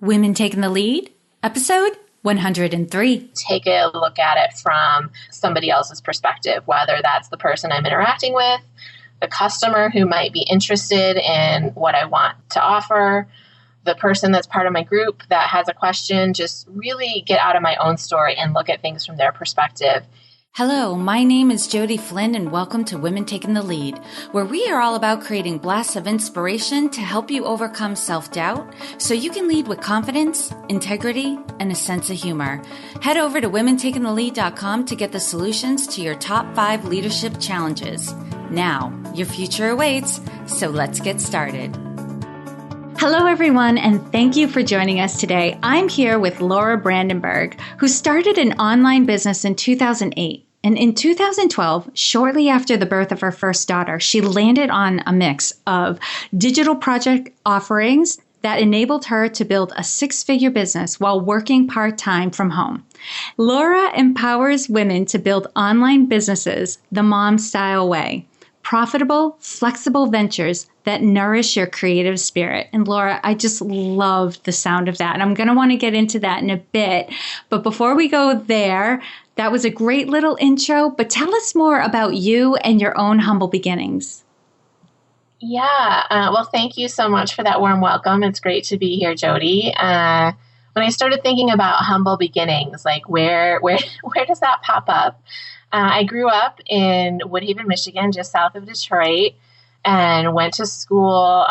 Women Taking the Lead, episode 103. Take a look at it from somebody else's perspective, whether that's the person I'm interacting with, the customer who might be interested in what I want to offer, the person that's part of my group that has a question. Just really get out of my own story and look at things from their perspective. Hello, my name is Jody Flynn and welcome to Women Taking the Lead, where we are all about creating blasts of inspiration to help you overcome self-doubt so you can lead with confidence, integrity, and a sense of humor. Head over to womentakingthelead.com to get the solutions to your top 5 leadership challenges. Now, your future awaits, so let's get started. Hello, everyone, and thank you for joining us today. I'm here with Laura Brandenburg, who started an online business in 2008. And in 2012, shortly after the birth of her first daughter, she landed on a mix of digital project offerings that enabled her to build a 6-figure business while working part-time from home. Laura empowers women to build online businesses the mom style way. Profitable, flexible ventures that nourish your creative spirit. And Laura, I just love the sound of that. And I'm going to want to get into that in a bit. But before we go there, that was a great little intro. But tell us more about you and your own humble beginnings. Yeah. Well, thank you so much for that warm welcome. It's great to be here, Jody. When I started thinking about humble beginnings, like where does that pop up? I grew up in Woodhaven, Michigan, just south of Detroit, and went to school,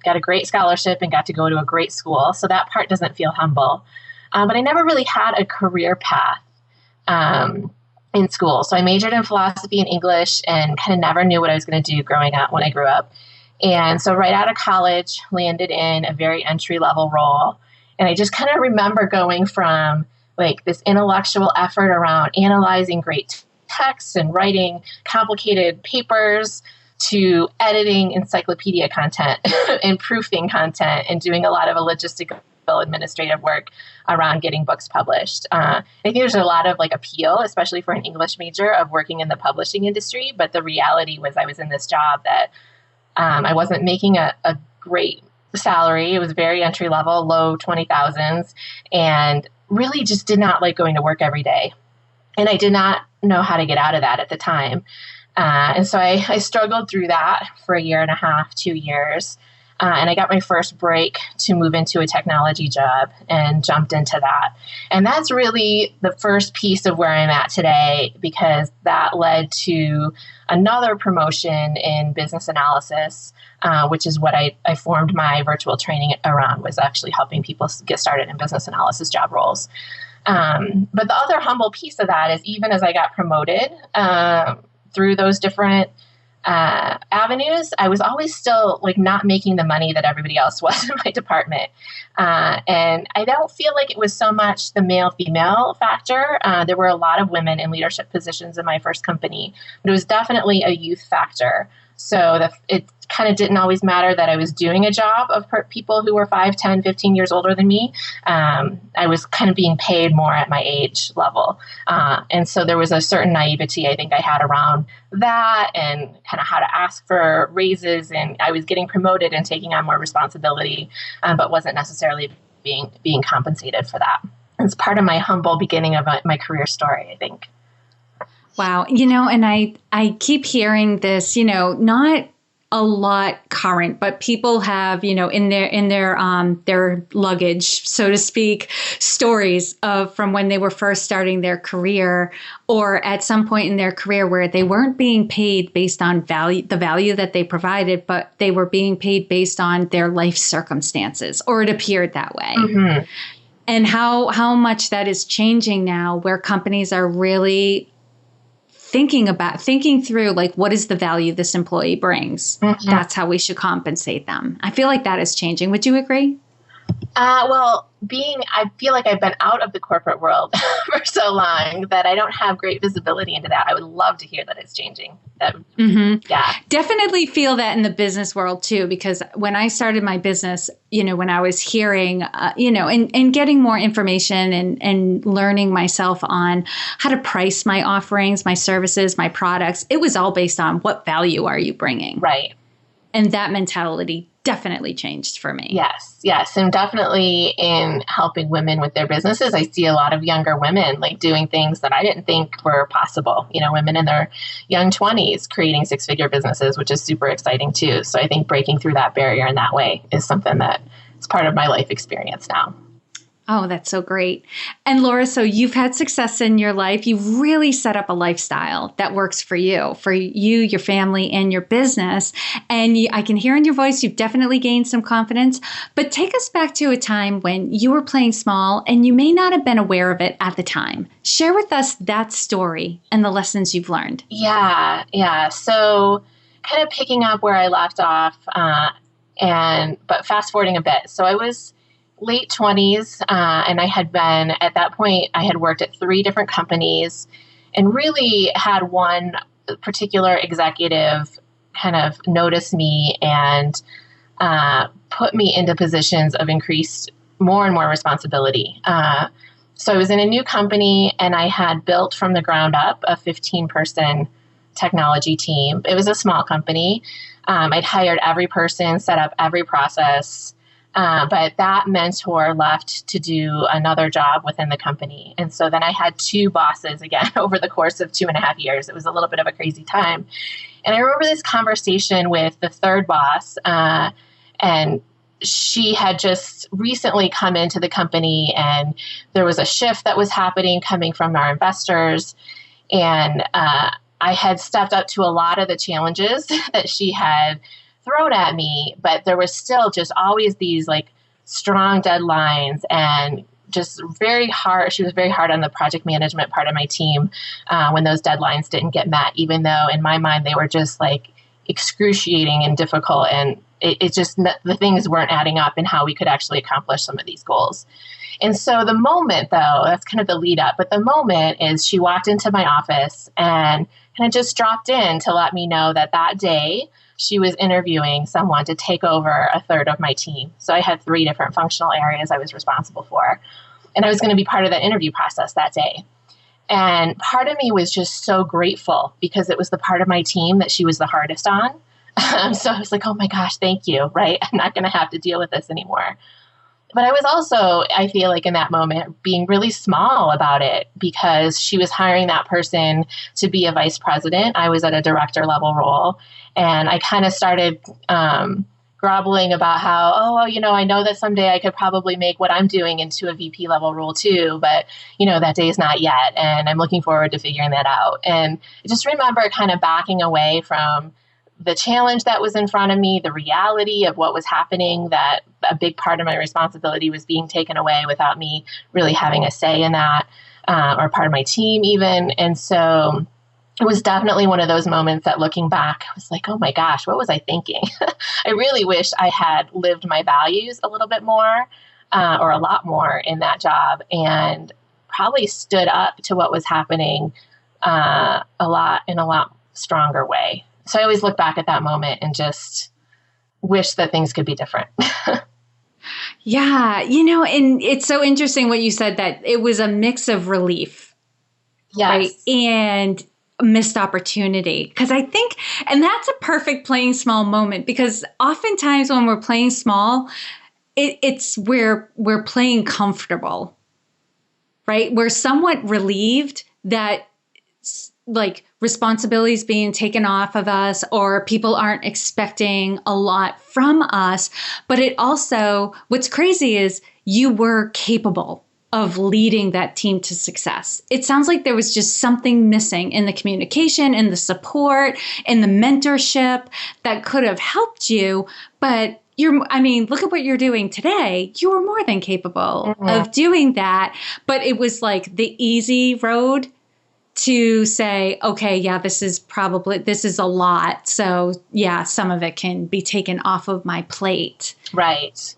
got a great scholarship and got to go to a great school. So that part doesn't feel humble. But I never really had a career path in school. So I majored in philosophy and English and kind of never knew what I was going to do growing up when I grew up. And so right out of college, landed in a very entry-level role. And I just kind of remember going from like this intellectual effort around analyzing great texts and writing complicated papers to editing encyclopedia content and proofing content and doing a lot of logistical administrative work around getting books published. I think there's a lot of like appeal, especially for an English major, of working in the publishing industry. But the reality was I was in this job that I wasn't making a great salary. It was very entry level, low 20,000s, and really just did not like going to work every day. And I did not know how to get out of that at the time. And so I struggled through that for 1.5 years, 2 years. And I got my first break to move into a technology job and jumped into that. And that's really the first piece of where I'm at today, because that led to another promotion in business analysis, which is what I formed my virtual training around, was actually helping people get started in business analysis job roles. But the other humble piece of that is even as I got promoted through those different avenues, I was always still like not making the money that everybody else was in my department. And I don't feel like it was so much the male-female factor. There were a lot of women in leadership positions in my first company, but it was definitely a youth factor. So it kind of didn't always matter that I was doing a job of people who were 5, 10, 15 years older than me. I was kind of being paid more at my age level. And so there was a certain naivety I think I had around that and kind of how to ask for raises. And I was getting promoted and taking on more responsibility, but wasn't necessarily being compensated for that. It's part of my humble beginning of my career story, I think. Wow. And I keep hearing this, not a lot current, but people have, in their luggage, so to speak, stories from when they were first starting their career or at some point in their career where they weren't being paid based on the value that they provided, but they were being paid based on their life circumstances, or it appeared that way. Mm-hmm. And how much that is changing now, where companies are really thinking through, like, what is the value this employee brings? Mm-hmm. That's how we should compensate them. I feel like that is changing. Would you agree? Well, I feel like I've been out of the corporate world for so long that I don't have great visibility into that. I would love to hear that it's changing. Yeah. Definitely feel that in the business world too, because when I started my business, when I was hearing, and getting more information and learning myself on how to price my offerings, my services, my products, it was all based on what value are you bringing? Right. And that mentality definitely changed for me. Yes, yes. And definitely in helping women with their businesses, I see a lot of younger women like doing things that I didn't think were possible. Women in their young 20s creating six-figure businesses, which is super exciting too. So I think breaking through that barrier in that way is something that is part of my life experience now. Oh, that's so great. And Laura, so you've had success in your life. You've really set up a lifestyle that works for you, your family, and your business. And I can hear in your voice, you've definitely gained some confidence. But take us back to a time when you were playing small and you may not have been aware of it at the time. Share with us that story and the lessons you've learned. Yeah. So kind of picking up where I left off, but fast forwarding a bit. So I was late 20s, and I had been, at that point, I had worked at 3 different companies and really had one particular executive kind of notice me and put me into positions of increased more and more responsibility. So I was in a new company and I had built from the ground up a 15-person technology team. It was a small company. I'd hired every person, set up every process. But that mentor left to do another job within the company. And so then I had 2 bosses again over the course of 2.5 years. It was a little bit of a crazy time. And I remember this conversation with the third boss, and she had just recently come into the company and there was a shift that was happening coming from our investors. And I had stepped up to a lot of the challenges that she had thrown at me, but there was still just always these like strong deadlines and just very hard. She was very hard on the project management part of my team when those deadlines didn't get met, even though in my mind they were just like excruciating and difficult. And it just, the things weren't adding up in how we could actually accomplish some of these goals. And so the moment though, that's kind of the lead up, but the moment is she walked into my office and kind of just dropped in to let me know that that day she was interviewing someone to take over a third of my team. So I had 3 different functional areas I was responsible for. And I was going to be part of that interview process that day. And part of me was just so grateful because it was the part of my team that she was the hardest on. So I was like, oh my gosh, thank you, right? I'm not going to have to deal with this anymore. But I was also, I feel like in that moment, being really small about it because she was hiring that person to be a vice president. I was at a director level role. And I kind of started groveling about how, I know that someday I could probably make what I'm doing into a VP level role too, but, that day is not yet. And I'm looking forward to figuring that out. And I just remember kind of backing away from the challenge that was in front of me, the reality of what was happening, that a big part of my responsibility was being taken away without me really having a say in that, or part of my team even. And so it was definitely one of those moments that looking back, I was like, oh my gosh, what was I thinking? I really wish I had lived my values a little bit more, or a lot more in that job, and probably stood up to what was happening in a lot stronger way. So I always look back at that moment and just wish that things could be different. Yeah. And it's so interesting what you said, that it was a mix of relief. Yes. Right? And missed opportunity. Because I think, and that's a perfect playing small moment, because oftentimes when we're playing small, it's where we're playing comfortable, right? We're somewhat relieved that like responsibilities being taken off of us, or people aren't expecting a lot from us. But it also, what's crazy is you were capable of leading that team to success. It sounds like there was just something missing in the communication, in the support, in the mentorship that could have helped you. But look at what you're doing today. You were more than capable of doing that. But it was like the easy road to say, okay, yeah, this is a lot. So yeah, some of it can be taken off of my plate. Right.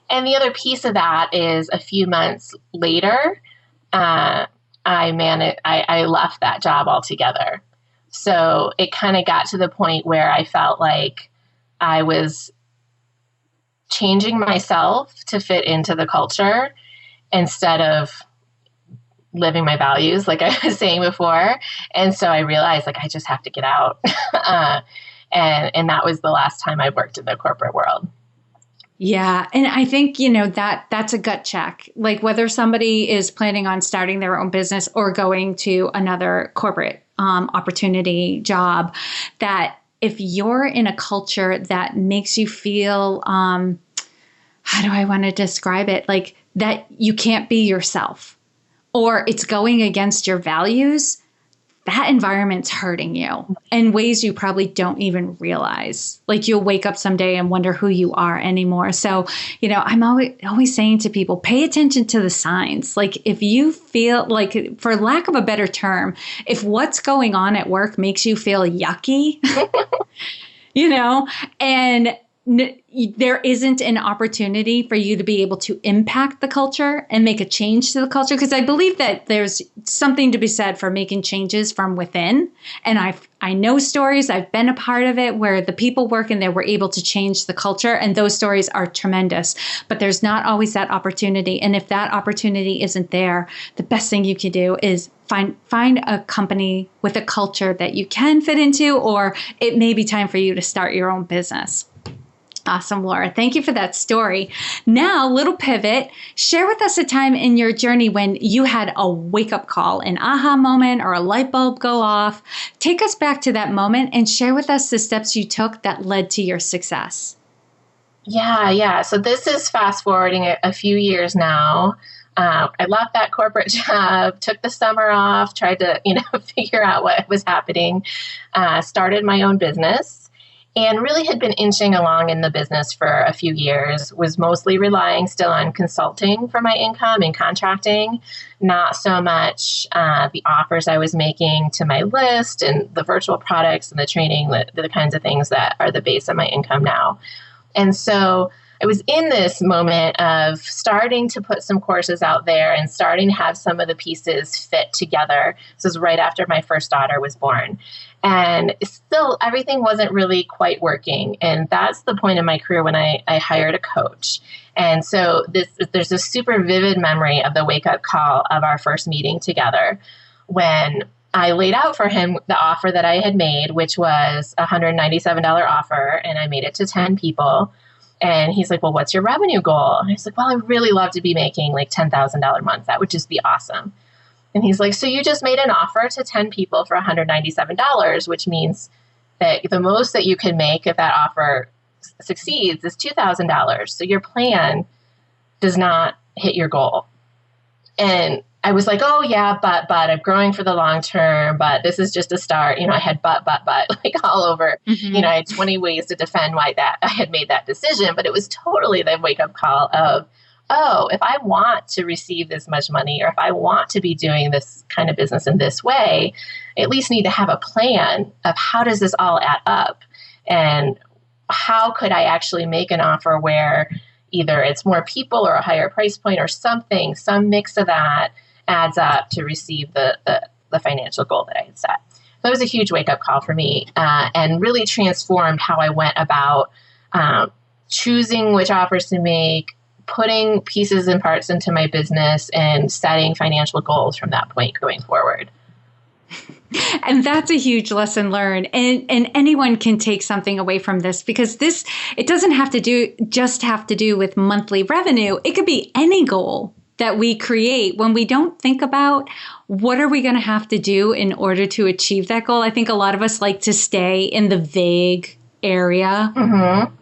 And the other piece of that is a few months later, I left that job altogether. So it kind of got to the point where I felt like I was changing myself to fit into the culture instead of living my values, like I was saying before. And so I realized like, I just have to get out. And that was the last time I worked in the corporate world. Yeah. And I think, that's a gut check. Like whether somebody is planning on starting their own business or going to another corporate opportunity job, that if you're in a culture that makes you feel, how do I want to describe it? Like that you can't be yourself or it's going against your values, that environment's hurting you in ways you probably don't even realize. Like you'll wake up someday and wonder who you are anymore. So, I'm always saying to people, pay attention to the signs. Like if you feel like, for lack of a better term, if what's going on at work makes you feel yucky, and there isn't an opportunity for you to be able to impact the culture and make a change to the culture. Because I believe that there's something to be said for making changes from within. And I know stories, I've been a part of it, where the people working there were able to change the culture. And those stories are tremendous. But there's not always that opportunity. And if that opportunity isn't there, the best thing you can do is find a company with a culture that you can fit into, or it may be time for you to start your own business. Awesome, Laura. Thank you for that story. Now, little pivot. Share with us a time in your journey when you had a wake-up call, an aha moment, or a light bulb go off. Take us back to that moment and share with us the steps you took that led to your success. Yeah. So this is fast forwarding a few years now. I left that corporate job, took the summer off, tried to, figure out what was happening, started my own business. And really had been inching along in the business for a few years, was mostly relying still on consulting for my income and contracting, not so much the offers I was making to my list and the virtual products and the training, the kinds of things that are the base of my income now. And so I was in this moment of starting to put some courses out there and starting to have some of the pieces fit together. This was right after my first daughter was born. And still, everything wasn't really quite working. And that's the point in my career when I hired a coach. And so there's a super vivid memory of the wake-up call of our first meeting together when I laid out for him the offer that I had made, which was a $197 offer, and I made it to 10 people. And he's like, well, what's your revenue goal? And I was like, well, I'd really love to be making like $10,000 a month. That would just be awesome. And he's like, so you just made an offer to 10 people for $197, which means that the most that you can make if that offer succeeds is $2,000. So your plan does not hit your goal. And I was like, oh yeah, but I'm growing for the long term, but this is just a start. I had but like all over, I had 20 ways to defend why that I had made that decision, but it was totally the wake up call of, oh, if I want to receive this much money, or if I want to be doing this kind of business in this way, I at least need to have a plan of how does this all add up? And how could I actually make an offer where either it's more people or a higher price point or something, some mix of that adds up to receive the financial goal that I had set. That was a huge wake-up call for me and really transformed how I went about choosing which offers to make, putting pieces and parts into my business, and setting financial goals from that point going forward. And that's a huge lesson learned. And anyone can take something away from this, because it doesn't have to do with monthly revenue. It could be any goal that we create. When we don't think about what are we going to have to do in order to achieve that goal, I think a lot of us like to stay in the vague area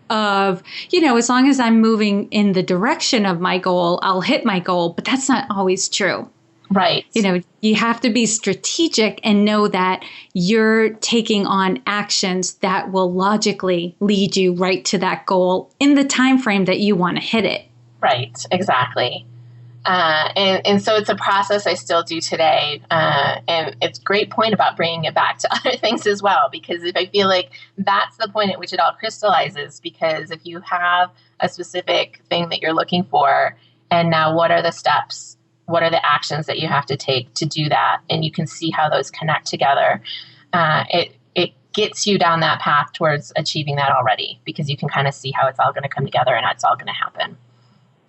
of, as long as I'm moving in the direction of my goal, I'll hit my goal. But that's not always true. Right. You have to be strategic and know that you're taking on actions that will logically lead you right to that goal in the time frame that you want to hit it. Right. Exactly. And so it's a process I still do today. And it's a great point about bringing it back to other things as well, because if I feel like that's the point at which it all crystallizes, because if you have a specific thing that you're looking for, and now what are the steps? What are the actions that you have to take to do that? And you can see how those connect together. It gets you down that path towards achieving that already, because you can kind of see how it's all going to come together and how it's all going to happen.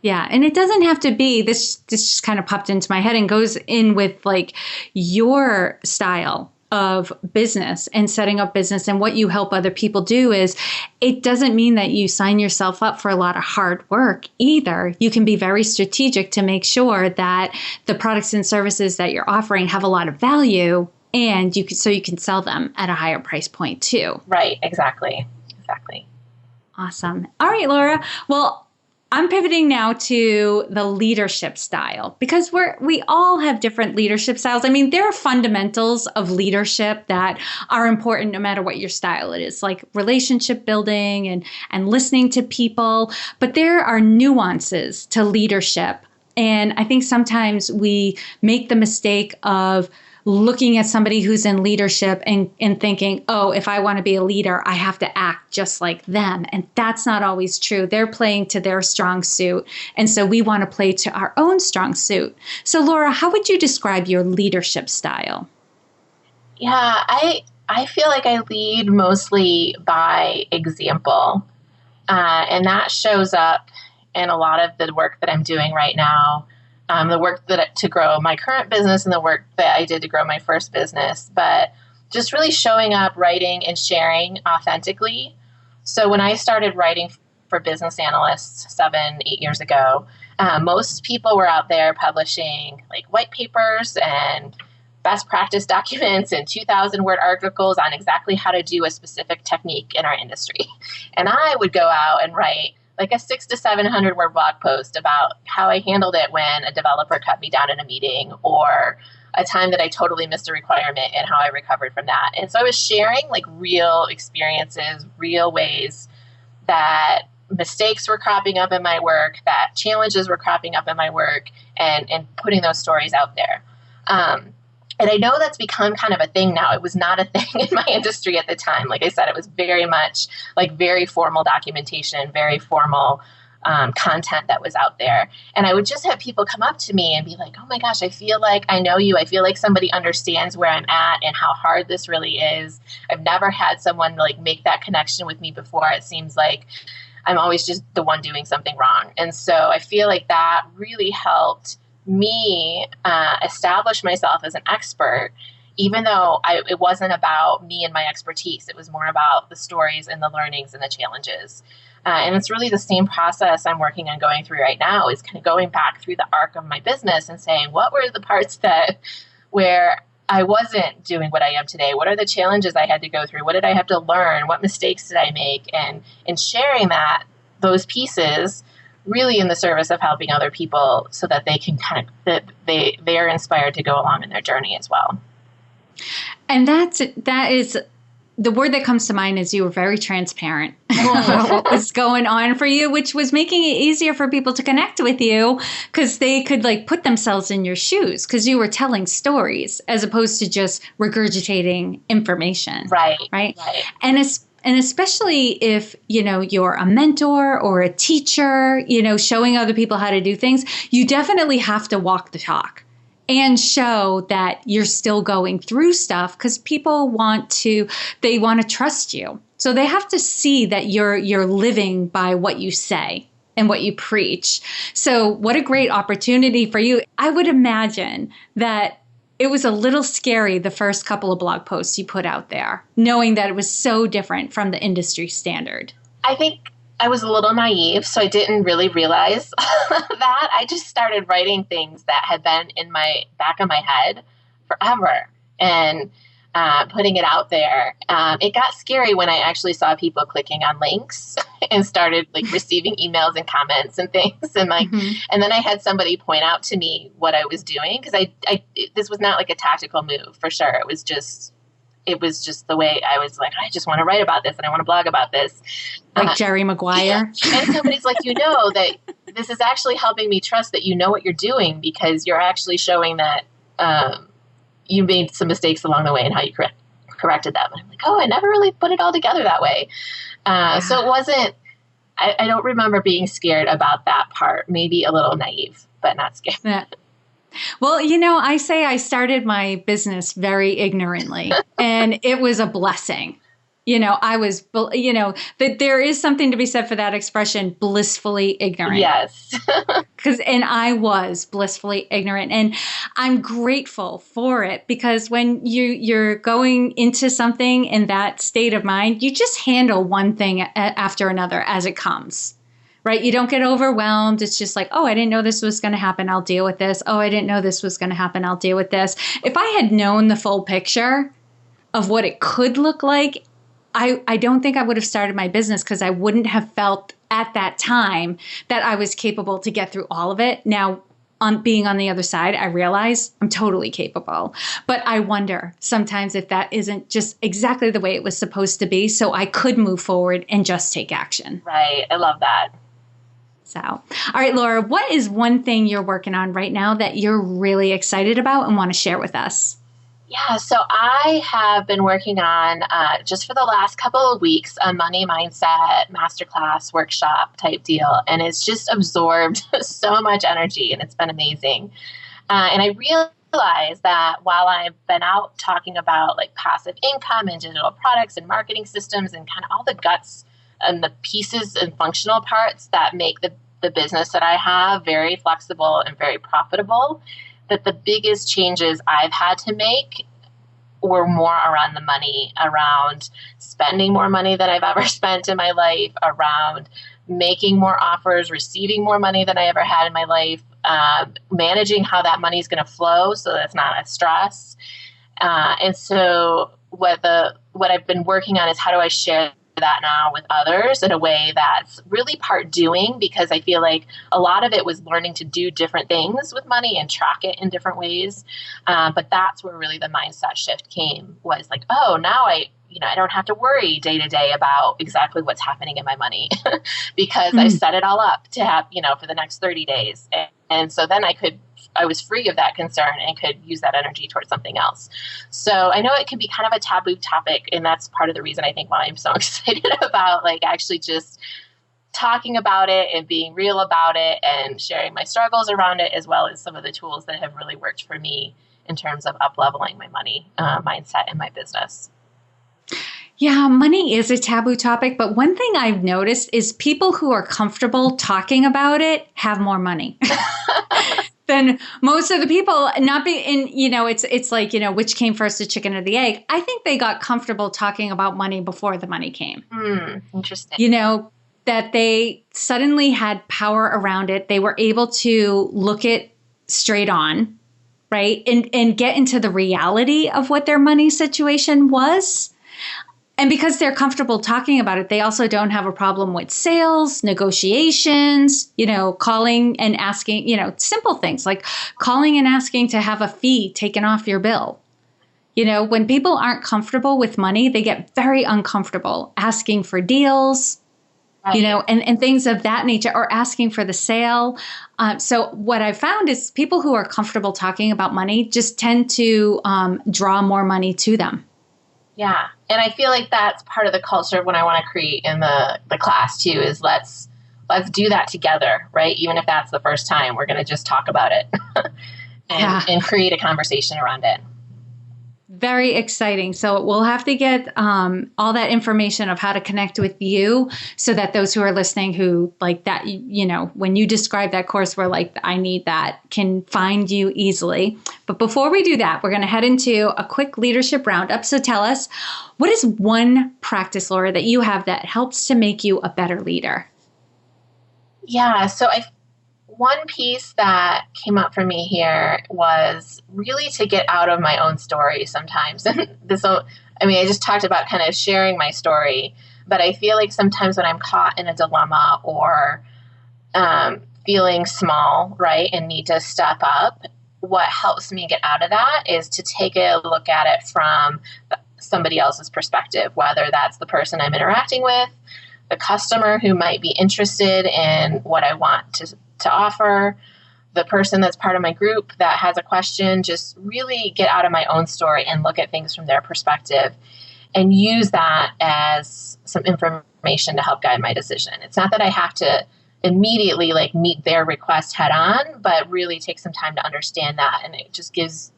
Yeah. And it doesn't have to be, this just kind of popped into my head and goes in with like your style of business and setting up business and what you help other people do is it doesn't mean that you sign yourself up for a lot of hard work either. You can be very strategic to make sure that the products and services that you're offering have a lot of value and you can sell them at a higher price point too. Right. Exactly. Awesome. All right, Laura. Well, I'm pivoting now to the leadership style because we all have different leadership styles. I mean, there are fundamentals of leadership that are important no matter what your style it is, like relationship building and listening to people. But there are nuances to leadership. And I think sometimes we make the mistake of looking at somebody who's in leadership and thinking, oh, if I want to be a leader, I have to act just like them. And that's not always true. They're playing to their strong suit. And so we want to play to our own strong suit. So Laura, how would you describe your leadership style? Yeah, I feel like I lead mostly by example. And that shows up in a lot of the work that I'm doing right now. The work to grow my current business and the work that I did to grow my first business, but just really showing up, writing and sharing authentically. So when I started writing for business analysts 7-8 years ago, most people were out there publishing like white papers and best practice documents and 2,000 word articles on exactly how to do a specific technique in our industry. And I would go out and write like a 600 to 700 word blog post about how I handled it when a developer cut me down in a meeting or a time that I totally missed a requirement and how I recovered from that. And so I was sharing like real experiences, real ways that mistakes were cropping up in my work, that challenges were cropping up in my work and putting those stories out there. And I know that's become kind of a thing now. It was not a thing in my industry at the time. Like I said, it was very much like very formal documentation, very formal content that was out there. And I would just have people come up to me and be like, oh my gosh, I feel like I know you. I feel like somebody understands where I'm at and how hard this really is. I've never had someone like make that connection with me before. It seems like I'm always just the one doing something wrong. And so I feel like that really helped me establish myself as an expert, even though it wasn't about me and my expertise. It was more about the stories and the learnings and the challenges. And it's really the same process I'm working on going through right now is kind of going back through the arc of my business and saying, what were the parts where I wasn't doing what I am today? What are the challenges I had to go through? What did I have to learn? What mistakes did I make? And sharing those pieces really in the service of helping other people so that they can that they are inspired to go along in their journey as well. And that is the word that comes to mind is you were very transparent about what was going on for you, which was making it easier for people to connect with you because they could like put themselves in your shoes because you were telling stories as opposed to just regurgitating information. Right. And especially if, you're a mentor or a teacher, showing other people how to do things, you definitely have to walk the talk and show that you're still going through stuff because people want to trust you. So they have to see that you're living by what you say and what you preach. So what a great opportunity for you. I would imagine that it was a little scary the first couple of blog posts you put out there, knowing that it was so different from the industry standard. I think I was a little naive, so I didn't really realize that. I just started writing things that had been in my back of my head forever and putting it out there. It got scary when I actually saw people clicking on links and started like receiving emails and comments and things. And and then I had somebody point out to me what I was doing because this was not like a tactical move for sure. It was just the way I was like, I just want to write about this and I want to blog about this. Like Jerry Maguire. Yeah. And somebody's like, that this is actually helping me trust that you know what you're doing because you're actually showing that you made some mistakes along the way and how you corrected them. And I'm like, I never really put it all together that way. So it wasn't, I don't remember being scared about that part, maybe a little naive, but not scared. Yeah. Well, I say I started my business very ignorantly and it was a blessing. I was, that there is something to be said for that expression, blissfully ignorant. Yes. And I was blissfully ignorant, and I'm grateful for it, because when you're going into something in that state of mind, you just handle one thing after another as it comes. Right? You don't get overwhelmed. It's just like, oh, I didn't know this was going to happen. I'll deal with this. Oh, I didn't know this was going to happen. I'll deal with this. If I had known the full picture of what it could look like, I don't think I would have started my business, because I wouldn't have felt at that time that I was capable to get through all of it. Now, being on the other side, I realize I'm totally capable. But I wonder sometimes if that isn't just exactly the way it was supposed to be, so I could move forward and just take action. Right. I love that. So, all right, Laura, what is one thing you're working on right now that you're really excited about and want to share with us? Yeah, so I have been working on, just for the last couple of weeks, a money mindset masterclass workshop type deal. And it's just absorbed so much energy, and it's been amazing. And I realized that while I've been out talking about like passive income and digital products and marketing systems and kind of all the guts and the pieces and functional parts that make the business that I have very flexible and very profitable, that the biggest changes I've had to make were more around the money, around spending more money than I've ever spent in my life, around making more offers, receiving more money than I ever had in my life, managing how that money is going to flow so that it's not a stress. And so what I've been working on is, how do I share that now with others in a way that's really part doing, because I feel like a lot of it was learning to do different things with money and track it in different ways. But that's where really the mindset shift came, was like, oh, now I don't have to worry day to day about exactly what's happening in my money because I set it all up to have, for the next 30 days. And so then I was free of that concern and could use that energy towards something else. So I know it can be kind of a taboo topic, and that's part of the reason I think why I'm so excited about like actually just talking about it and being real about it and sharing my struggles around it, as well as some of the tools that have really worked for me in terms of up-leveling my money mindset in my business. Yeah, money is a taboo topic, but one thing I've noticed is people who are comfortable talking about it have more money. Than most of the people. Not be in, it's like, which came first, the chicken or the egg? I think they got comfortable talking about money before the money came. Interesting. That they suddenly had power around it. They were able to look it straight on, right? And get into the reality of what their money situation was. And because they're comfortable talking about it, they also don't have a problem with sales, negotiations, calling and asking, simple things like calling and asking to have a fee taken off your bill. When people aren't comfortable with money, they get very uncomfortable asking for deals, right. And things of that nature, or asking for the sale. So what I've found is people who are comfortable talking about money just tend to draw more money to them. Yeah. And I feel like that's part of the culture of what I want to create in the class too, is let's do that together, right? Even if that's the first time, we're going to just talk about it and create a conversation around it. Very exciting. So we'll have to get all that information of how to connect with you, so that those who are listening who like that, when you describe that course, we're like, I need that, can find you easily. But before we do that, we're going to head into a quick leadership roundup. So tell us, what is one practice, Laura, that you have that helps to make you a better leader? Yeah. So one piece that came up for me here was really to get out of my own story sometimes. And I just talked about kind of sharing my story, but I feel like sometimes when I'm caught in a dilemma or feeling small, right, and need to step up, what helps me get out of that is to take a look at it from somebody else's perspective, whether that's the person I'm interacting with, the customer who might be interested in what I want to offer, the person that's part of my group that has a question. Just really get out of my own story and look at things from their perspective and use that as some information to help guide my decision. It's not that I have to immediately meet their request head on, but really take some time to understand that. And it just gives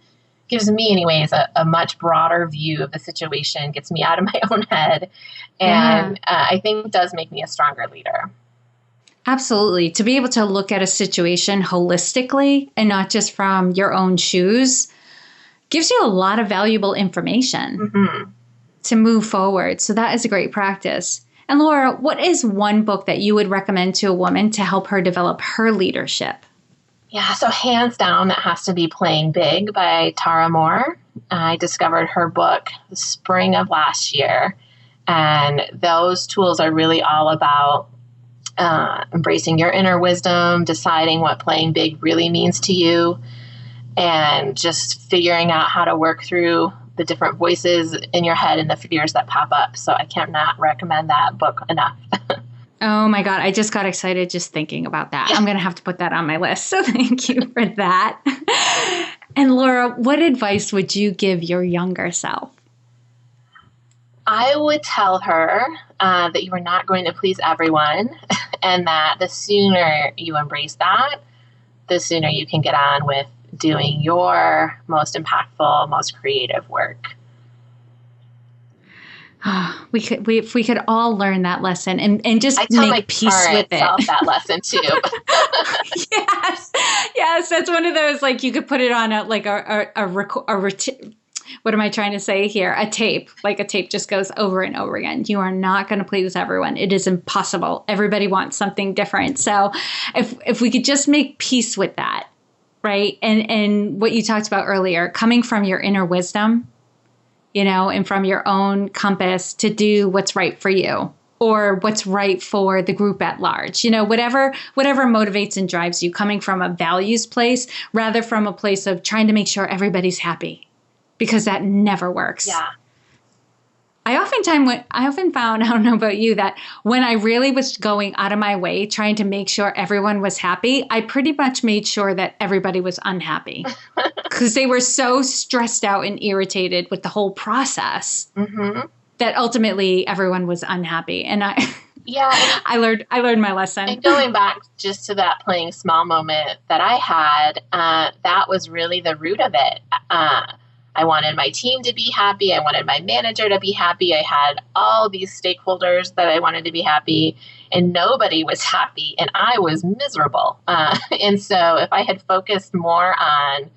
gives me anyways a much broader view of the situation, gets me out of my own head, and I think does make me a stronger leader. Absolutely. To be able to look at a situation holistically and not just from your own shoes gives you a lot of valuable information to move forward. So that is a great practice. And Laura, what is one book that you would recommend to a woman to help her develop her leadership? Yeah, so hands down, that has to be Playing Big by Tara Moore. I discovered her book the spring of last year, and those tools are really all about embracing your inner wisdom, deciding what playing big really means to you, and just figuring out how to work through the different voices in your head and the fears that pop up. So I cannot recommend that book enough. Oh my God, I just got excited just thinking about that. I'm going to have to put that on my list. So thank you for that. And Laura, what advice would you give your younger self? I would tell her that you are not going to please everyone, and that the sooner you embrace that, the sooner you can get on with doing your most impactful, most creative work. If we could all learn that lesson and just make peace with it. I tell that lesson too. Yes, that's one of those, like, you could put it on what am I trying to say here? A tape. Like, a tape just goes over and over again. You are not going to please everyone. It is impossible. Everybody wants something different. So if we could just make peace with that, right? And what you talked about earlier, coming from your inner wisdom, and from your own compass to do what's right for you or what's right for the group at large, whatever motivates and drives you, coming from a values place rather from a place of trying to make sure everybody's happy. Because that never works. Yeah. I often found, I don't know about you, that when I really was going out of my way trying to make sure everyone was happy, I pretty much made sure that everybody was unhappy because they were so stressed out and irritated with the whole process that ultimately everyone was unhappy. And I learned my lesson. And going back just to that playing small moment that I had, that was really the root of it. I wanted my team to be happy. I wanted my manager to be happy. I had all these stakeholders that I wanted to be happy, and nobody was happy, and I was miserable. And so if I had focused more on,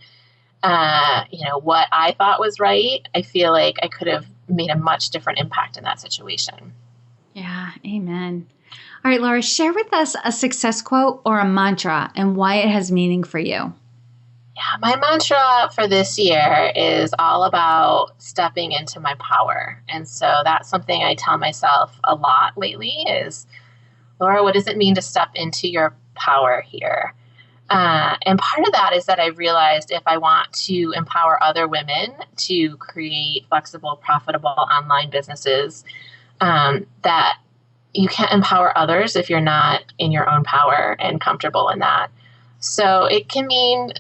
what I thought was right, I feel like I could have made a much different impact in that situation. Yeah, amen. All right, Laura, share with us a success quote or a mantra and why it has meaning for you. Yeah, my mantra for this year is all about stepping into my power. And so that's something I tell myself a lot lately is, Laura, what does it mean to step into your power here? And part of that is that I realized if I want to empower other women to create flexible, profitable online businesses, that you can't empower others if you're not in your own power and comfortable in that. So it can mean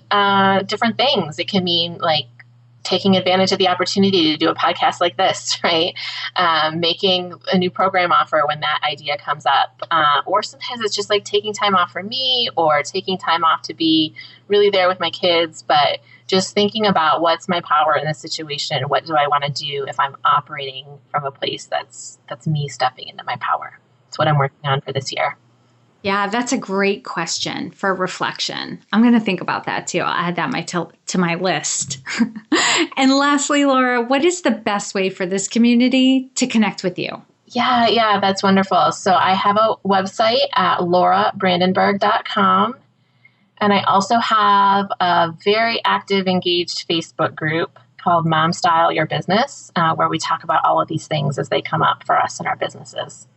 different things. It can mean like taking advantage of the opportunity to do a podcast like this, right? Making a new program offer when that idea comes up. Or sometimes it's just like taking time off for me or taking time off to be really there with my kids. But just thinking about what's my power in this situation. What do I want to do if I'm operating from a place that's me stepping into my power? That's what I'm working on for this year. Yeah, that's a great question for reflection. I'm going to think about that too. I'll add that to my list. And lastly, Laura, what is the best way for this community to connect with you? Yeah, that's wonderful. So I have a website at laurabrandenburg.com. And I also have a very active, engaged Facebook group called Mom Style Your Business, where we talk about all of these things as they come up for us in our businesses.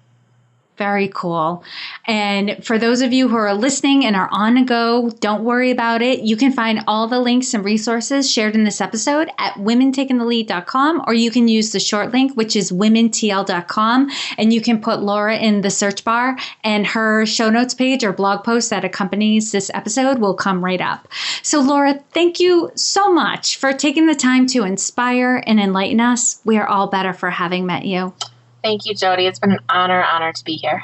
Very cool. And for those of you who are listening and are on the go, don't worry about it. You can find all the links and resources shared in this episode at womentakingthelead.com, or you can use the short link, which is womentl.com. And you can put Laura in the search bar and her show notes page or blog post that accompanies this episode will come right up. So Laura, thank you so much for taking the time to inspire and enlighten us. We are all better for having met you. Thank you, Jody. It's been an honor to be here.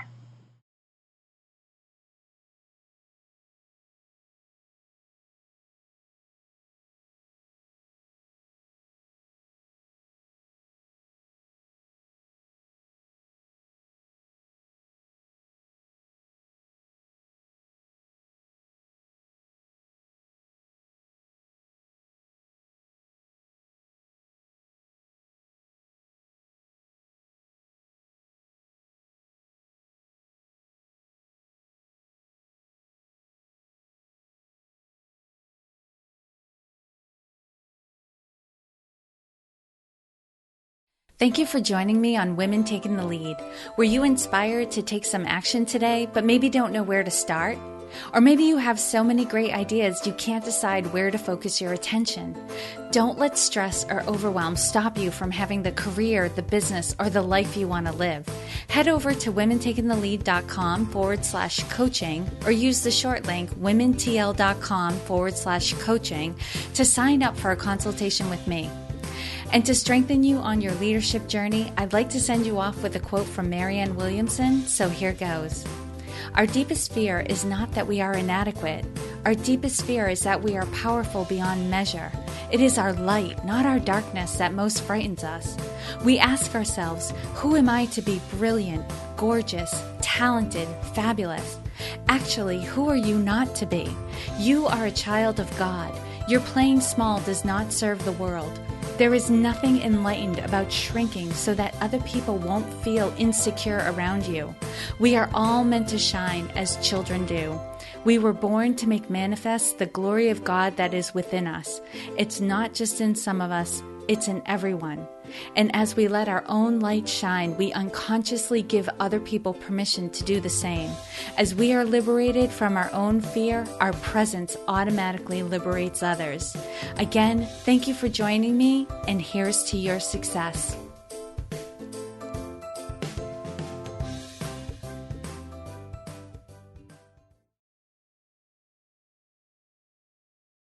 Thank you for joining me on Women Taking the Lead. Were you inspired to take some action today, but maybe don't know where to start? Or maybe you have so many great ideas you can't decide where to focus your attention. Don't let stress or overwhelm stop you from having the career, the business, or the life you want to live. Head over to womentakingthelead.com/coaching or use the short link womentl.com/coaching to sign up for a consultation with me. And to strengthen you on your leadership journey, I'd like to send you off with a quote from Marianne Williamson, so here goes. Our deepest fear is not that we are inadequate. Our deepest fear is that we are powerful beyond measure. It is our light, not our darkness, that most frightens us. We ask ourselves, who am I to be brilliant, gorgeous, talented, fabulous? Actually, who are you not to be? You are a child of God. Your playing small does not serve the world. There is nothing enlightened about shrinking so that other people won't feel insecure around you. We are all meant to shine as children do. We were born to make manifest the glory of God that is within us. It's not just in some of us, it's in everyone. And as we let our own light shine, we unconsciously give other people permission to do the same. As we are liberated from our own fear, our presence automatically liberates others. Again, thank you for joining me, and here's to your success.